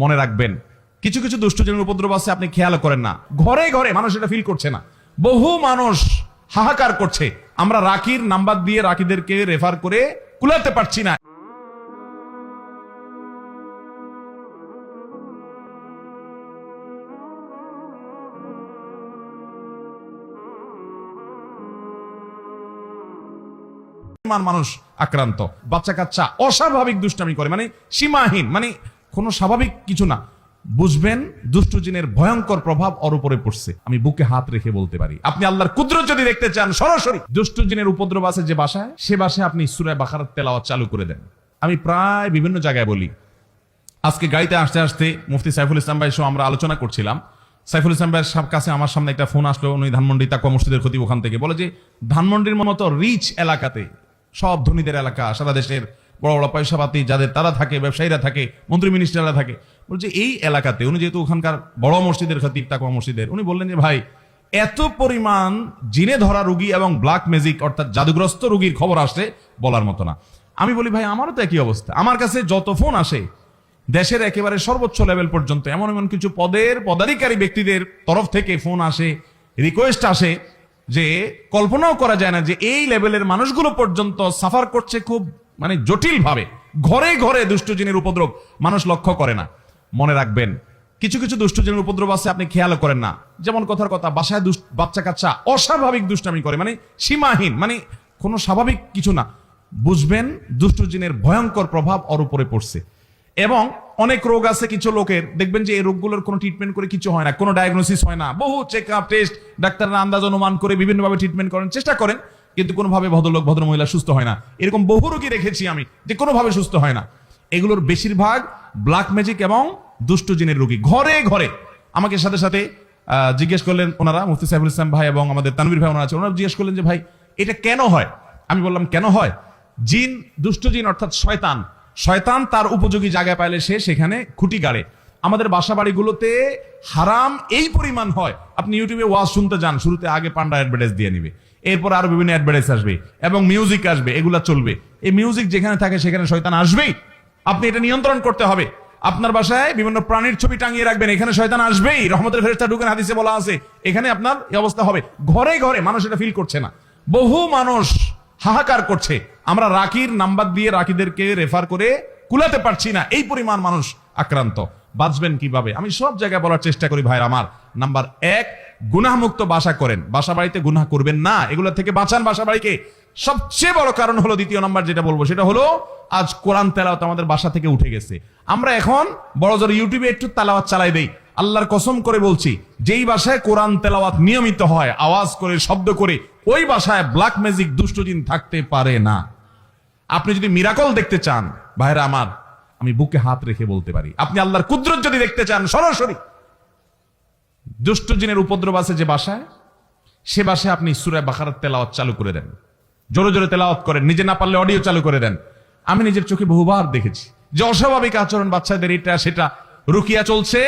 মনে রাখবেন, কিছু কিছু দুষ্টজনের উপদ্রব আছে, আপনি খেয়াল করেন না। ঘরে ঘরে মানুষ এটা ফিল করছে না। বহু মানুষ হাহাকার করছে, আমরা রাকির নাম্বার দিয়ে রাকিদেরকে রেফার করে কুলাতে পারছি না। মানুষ আক্রান্ত, বাচ্চা কাচ্চা অস্বাভাবিক দুষ্টামি করে, মানে সীমাহীন, মানে কোনো স্বাভাবিক কিছু না। বুঝবেন দুষ্ট জিনের ভয়ঙ্কর প্রভাব ওর উপরে পড়ছে। আমি বুকে হাত রেখে বলতে পারি, আপনি আল্লাহর কুদরত যদি দেখতে চান সরাসরি, দুষ্ট জিনের উপদ্রব আছে যে বাসায়, সে বাসায় আপনি সূরা বাকারার তেলাওয়াত চালু করে দেন। আমি প্রায় বিভিন্ন জায়গায় বলি। আজকে গাড়িতে আসতে আসতে মুফতি সাইফুল ইসলাম ভাই সহ আমরা আলোচনা করছিলাম। সাইফুল ইসলাম ভাইয়ের কাছে আমার সামনে একটা ফোন আসলো, উনি ধানমন্ডি তাকওয়া মসজিদের খতিব, ওখান থেকে বলে যে ধানমন্ডির মতো রিচ এলাকাতে, সব ধনীদের এলাকা, সারা দেশের বড় বড় পয়সাপাতি যাদের তারা থাকে, ব্যবসায়ীরা থাকে, মন্ত্রী মিনিস্টাররা থাকে, বলছে এই এলাকাতে, উনি যেহেতু ওখানকার বড় মসজিদের খতিব তাকওয়া মসজিদের, উনি বললেন যে ভাই এত পরিমাণ জিনে ধরা রোগী এবং ব্ল্যাক ম্যাজিক অর্থাৎ জাদুগ্রস্ত রোগীর খবর আসে বলার মতো না। আমি বলি ভাই আমারও তো একই অবস্থা, আমার কাছে যত ফোন আসে দেশের একেবারে সর্বোচ্চ লেভেল পর্যন্ত এমন এমন কিছু পদাধিকারী ব্যক্তিদের তরফ থেকে ফোন আসে, রিকোয়েস্ট আসে যে কল্পনাও করা যায় না যে এই লেভেলের মানুষগুলো পর্যন্ত সাফার করছে খুব মানে জটিল ভাবে। ঘরে ঘরে দুষ্ট জিনের উপদ্রব মানুষ লক্ষ্য করে না। মনে রাখবেন, কিছু কিছু দুষ্ট জিনের উপদ্রব আছে, আপনি খেয়াল করেন না। যেমন কথার কথা, বাসায় বাচ্চা কাচ্চা অস্বাভাবিক দুষ্টামি করে, মানে সীমাহীন, মানে কোনো স্বাভাবিক কিছু না। বুঝবেন দুষ্ট জিনের ভয়ঙ্কর প্রভাব ওর উপরে পড়ছে। এবং অনেক রোগ আছে কিছু লোকের, দেখবেন যে এই রোগগুলোর কোনো ট্রিটমেন্ট করে কিছু হয় না, কোনো ডায়াগনোসিস হয় না, বহু চেক আপ টেস্ট, ডাক্তাররা আন্দাজ অনুমান করে বিভিন্নভাবে ট্রিটমেন্ট করেন, চেষ্টা করেন, কিন্তু কোনোভাবে ভদ্রলোক ভদ্র মহিলা সুস্থ হয় না। এরকম বহু রোগী রেখেছি আমি যে কোনোভাবে সুস্থ হয় না। এগুলোর বেশিরভাগ ব্ল্যাক ম্যাজিক এবং দুষ্ট জিনের রোগী। ঘরে ঘরে আমাকে সাথে সাথে জিজ্ঞেস করলেন ওনারা, মুফতি সাইফুল ইসলাম ভাই এবং আমাদের তানভীর ভাই ওনারা আছে, ওনারা জিজ্ঞেস করলেন যে ভাই এটা কেন হয়। আমি বললাম কেন হয়, জিন, দুষ্ট জিন অর্থাৎ শয়তান তার উপযোগী জায়গায় পাইলে সে সেখানে খুঁটি গাড়ে। আমাদের বাসা বাড়িগুলোতে হারাম এই পরিমাণ হয়, আপনি ইউটিউবে ওয়াজ শুনতে যান, শুরুতে আগে পান্ডা অ্যাডভার্টাইজ দিয়ে নিবে, এরপর আরো বিভিন্ন অ্যাডভার্টাইজ আসবে এবং মিউজিক আসবে, এগুলা চলবে। এই মিউজিক যেখানে থাকে সেখানে শয়তান আসবেই, আপনি এটা নিয়ন্ত্রণ করতে হবে। আপনার বাসায় বিভিন্ন প্রাণীর ছবি টাঙিয়ে রাখবেন, এখানে শয়তান আসবেই, রহমতের ফেরেশতা ঢুকেন, হাদিসে বলা আছে, এখানে আপনার এই অবস্থা হবে। ঘরে ঘরে মানুষ এটা ফিল করছে না। বহু মানুষ হাহাকার করছে, আমরা রাকির নাম্বার দিয়ে রাকিদেরকে রেফার করে কুলাতে পারছি না, এই পরিমাণ মানুষ আক্রান্ত। বাঁচবেন কিভাবে আমি সব জায়গায় বলার চেষ্টা করি ভাই আমার। নাম্বার 1, গুনাহমুক্ত বাসা করেন, বাসা বাড়িতে গুনাহ করবেন না, এগুলো থেকে বাঁচান বাসা বাড়িকে। সবচেয়ে বড় কারণ হলো, দ্বিতীয় নাম্বার যেটা বলবো সেটা হলো, আজ কোরআন তেলাওয়াত আমাদের বাসা থেকে উঠে গেছে। আমরা এখন বড় জোর ইউটিউবে একটু তেলাওয়াত চালাই দেই। আল্লাহর কসম করে বলছি, যেই বাসায় কোরআন তেলাওয়াত নিয়মিত হয়, আওয়াজ করে, শব্দ করে, ওই বাসায় ব্ল্যাক ম্যাজিক দুষ্টজিন থাকতে পারে না। আপনি যদি মিরাকল দেখতে চান ভাইরা আমার, আমি বুকে হাত রেখে বলতে পারি, আপনি আল্লাহর কুদরত যদি দেখতে চান সরাসরি, দুষ্ট জিনের উপদ্রব আছে যে বাসায়, সে বাসায় আপনি সূরা বাকারার তেলাওয়াত চালু করে দেন, জোরে জোরে তেলাওয়াত করেন, নিজে না পারলে অডিও চালু করে দেন। আমি নিজের চোখে বহুবার দেখেছি যে অস্বাভাবিক আচরণ বাচ্চাদের, এটা সেটা, রুকিয়া চলছে,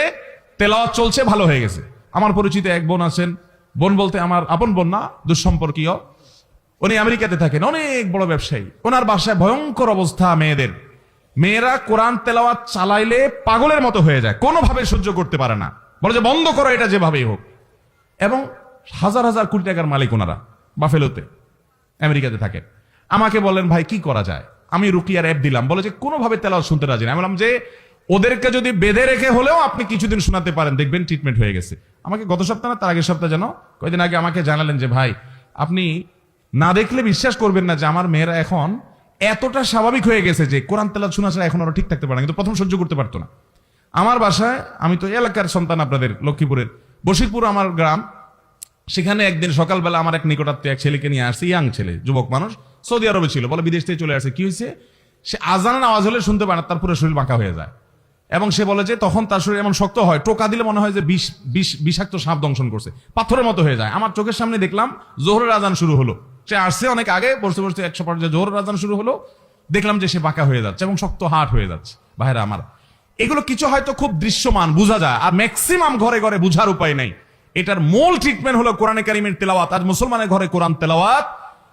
তেলাওয়াত চলছে, ভালো হয়ে গেছে। আমার পরিচিত এক বোন আছেন, বোন বলতে আমার আপন বোন না, দুঃসম্পর্কীয়, উনি আমেরিকাতে থাকেন, অনেক বড় ব্যবসায়ী। ওনার বাসায় ভয়ঙ্কর অবস্থা, মেয়েরা কোরআন তেলাওয়াত চালাইলে পাগলের মতো হয়ে যায়, কোনোভাবে সহ্য করতে পারে না, বলে যে বন্ধ করো এটা যেভাবেই হোক। এবং হাজার হাজার কোটি টাকার মালিক ওনারা, বাফেলোতে আমেরিকাতে থাকেন। আমাকে বলেন ভাই কি করা যায়, আমি রুকিয়ার অ্যাপ দিলাম, বলে যে কোনোভাবে তেলাওয়াত শুনতে রাজি না। আমি বললাম যে ওদেরকে যদি বেঁধে রেখে হলেও আপনি কিছুদিন শোনাতে পারেন, দেখবেন ট্রিটমেন্ট হয়ে গেছে। আমাকে গত সপ্তাহ না তার আগের সপ্তাহ যেন কয়েকদিন আগে আমাকে জানালেন যে ভাই আপনি না দেখলে বিশ্বাস করবেন না যে আমার মেয়েরা এখন এতটা স্বাভাবিক হয়ে গেছে যে কোরআন তেলাওয়াত শোনা ছাড়া এখন ওরা ঠিক থাকতে পারে না, কিন্তু প্রথম সহ্য করতে পারতো না। আমার বাসায়, আমি তো এলাকার সন্তান আপনাদের লক্ষ্মীপুরের, বশিরপুর আমার গ্রাম, সেখানে একদিন সকালবেলা আমার এক নিকটাত্মীয় এক ছেলেকে নিয়ে আসছে, ইয়াং ছেলে, যুবক মানুষ, সৌদি আরবে ছিল, বলে বিদেশ থেকে চলে আসছে। কি হয়েছে, সে আজানের আওয়াজ হলে শুনতে পায় না, তার পুরো শরীর বাঁকা হয়ে যায়। এবং সে বলে যে তখন তার শরীর এমন শক্ত হয়, টোকা দিলে মনে হয় যে বিষাক্ত সাপ দংশন করছে, পাথরের মতো হয়ে যায়। আমার চোখের সামনে দেখলাম জোহরের আজান শুরু হলো, সে আসছে অনেক আগে, বসতে বসতে 100 পর্যায়ে জোহরের আজান শুরু হলো, দেখলাম যে সে বাঁকা হয়ে যাচ্ছে এবং শক্ত হাট হয়ে যাচ্ছে। ভাইরা আমার, এগুলো কিছু হয়তো খুব দৃশ্যমান বোঝা যায়, আর ম্যাক্সিমাম ঘরে ঘরে বোঝার উপায় নেই। এটার মূল ট্রিটমেন্ট হলো কোরআনে কারিমের তেলাওয়াত। আজ মুসলমানের ঘরে কোরআন তেলাওয়াত,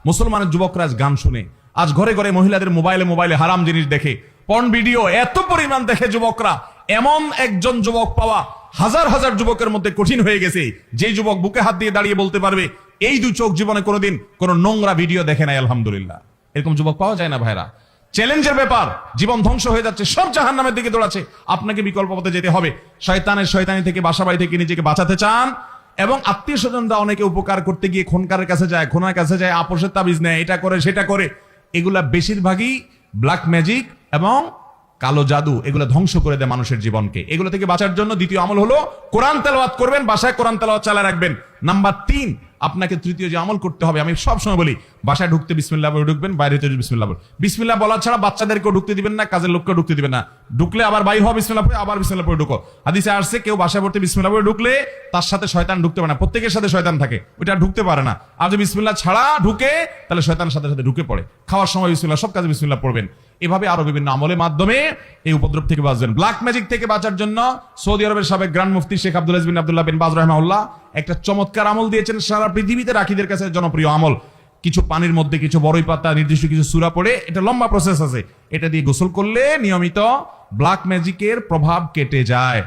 মুসলমানের যুবকরা আজ গান শুনে, আজ ঘরে ঘরে মহিলাদের মোবাইলে হারাম জিনিস দেখে, পর্ন ভিডিও এত পরিমাণ দেখে যুবকরা, এমন একজন যুবক পাওয়া হাজার হাজার যুবকের মধ্যে কঠিন হয়ে গেছে, যে যুবক বুকে হাত দিয়ে দাঁড়িয়ে বলতে পারবে এই দুই চোখ জীবনে কোনোদিন কোনো নোংরা ভিডিও দেখে নাই আলহামদুলিল্লাহ। এরকম যুবক পাওয়া যায় না ভাইরা। চ্যালেঞ্জের ব্যাপার, জীবন ধ্বংস হয়ে যাচ্ছে, সব জাহান্নামের দিকে দৌড়াচ্ছে, আপনাকে বিকল্প পথে যেতে হবে। শয়তানি থেকে, বাসাবাড়ি থেকে নিজেকে বাঁচাতে চান, এবং আত্মীয় স্বজনরা অনেকে উপকার করতে গিয়ে খুনকারের কাছে যায়, খুনার কাছে যায়, আপোষের তাবিজ নেয়, এটা করে সেটা করে, এগুলা বেশিরভাগই ব্ল্যাক ম্যাজিক এবং কালো জাদু, এগুলো ধ্বংস করে দেয় মানুষের জীবনকে। এগুলো থেকে বাঁচার জন্য দ্বিতীয় আমল হলো কোরআন তেলাওয়াত করবেন, বাসায় কোরআন তেলাওয়াত চালিয়ে রাখবেন। নাম্বার 3, আপনাকে তৃতীয় যে আমল করতে হবে, আমি সব সময় বলি, বাসায় ঢুকতে বিসমিল্লাহ বলে ঢুকবেন, বাইরে হতে বিসমিল্লাহ বলে। বিসমিল্লাহ বলা ছাড়া বাচ্চাদেরকেও ঢুকতে দিবেন না, কাজের লোককেও ঢুকতে দিবেন না। ঢুকলে আবার বাইরে হওয়া, বিসমিল্লাহ পড়ে আবার বিসমিল্লাহ পড়ে ঢুকো। হাদিসে আসছে কেউ বাসায় পড়তে বিসমিল্লাহ পড়ে ঢুকলে তার সাথে শয়তান ঢুকতে পারে না, প্রত্যেকের সাথে শয়তান থাকে, ওইটা ঢুকতে পারে না। আর যদি বিসমিল্লাহ ছাড়া ঢুকে, তাহলে শয়তানের সাথে সাথে ঢুকে পড়ে। খাওয়ার সময় বিসমিল্লাহ, সব কাজে বিসমিল্লাহ পড়বেন। এভাবে আরো বিভিন্ন আমলের মাধ্যমে এই উপদ্রব থেকে বাঁচবেন। ব্ল্যাক ম্যাজিক থেকে বাঁচার জন্য সৌদি আরবের সাবেক গ্র্যান্ড মুফতি শেখ আব্দুল আজিজ বিন আব্দুল্লাহ বিন বাজ রাহিমাহুল্লাহ একটা চমৎকার আমল দিয়েছেন, সারা পৃথিবীতে রাখীদের কাছে জনপ্রিয় আমল। কিছু পানির মধ্যে কিছু বড়ই পাতা, নির্দিষ্ট কিছু সূরা পড়ে, এটা লম্বা প্রসেস আছে, এটা দিয়ে গোসল করলে নিয়মিত ব্ল্যাক ম্যাজিকের প্রভাব কেটে যায়।